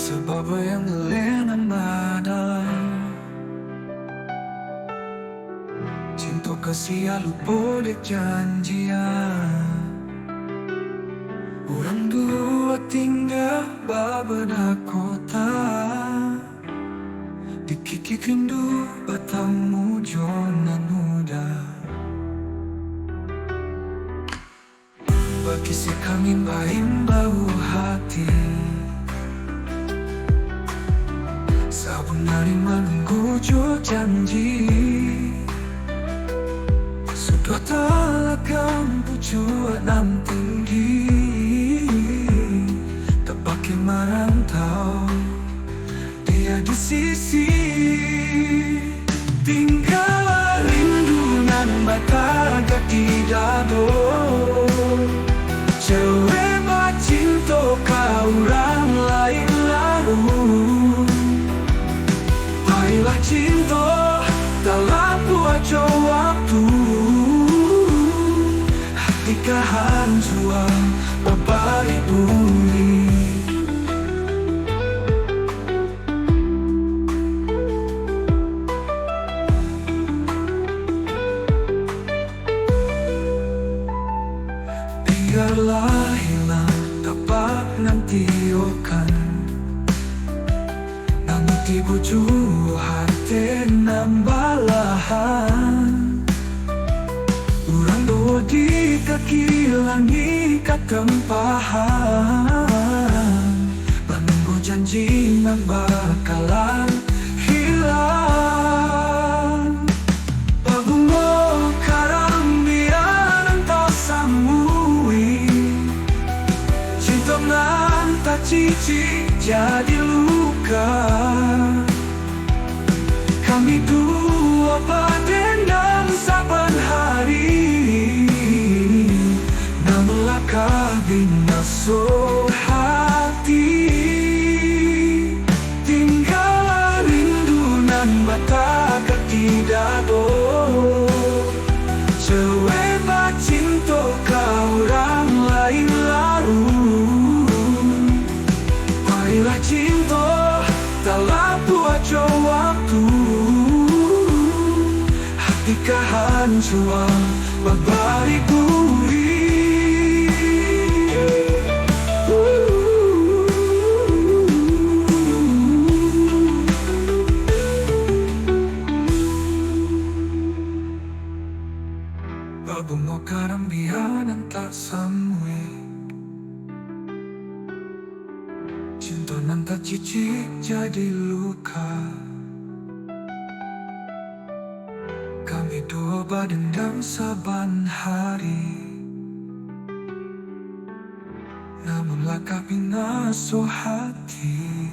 sebab yang lenan badan cinta kasih alu boleh janjian. Orang dua tinggal babada kota, dikikik rindu batamu jonan muda. Bagi si kami bau hati, sabun hari menunggu jo janji. Sudah tak kamu jua nam tinggi, tak pakai merantau dia di sisi. Tinggal rindu nan bataga di dado, cewek cinta kau orang lain lalu. Baiklah cinta dalam buat waktu, hati kehancuran berbalik bumi. Biarlah hilang dapat ngantiokan, namun tibu jua hati nambalahan. Urang doa di kaki langit ketempahan, menunggu janji nang bakalan hilang. Pabungo karang biar entah samui, cinta nan tak cici jadi luka. Kami dua berdendam saban hari, namun lakah binaso hati. Tinggal rindu nan bataga di dado, cewek cinta kau orang lain lalu. Baiklah cinta dalam buat waktu, hati kehancuran berbalik bumi. Babungo karang bianan tak samui, cinta nan tak cicik jadi luka. Kami dua berdendam saban hari, namun lakah binaso hati.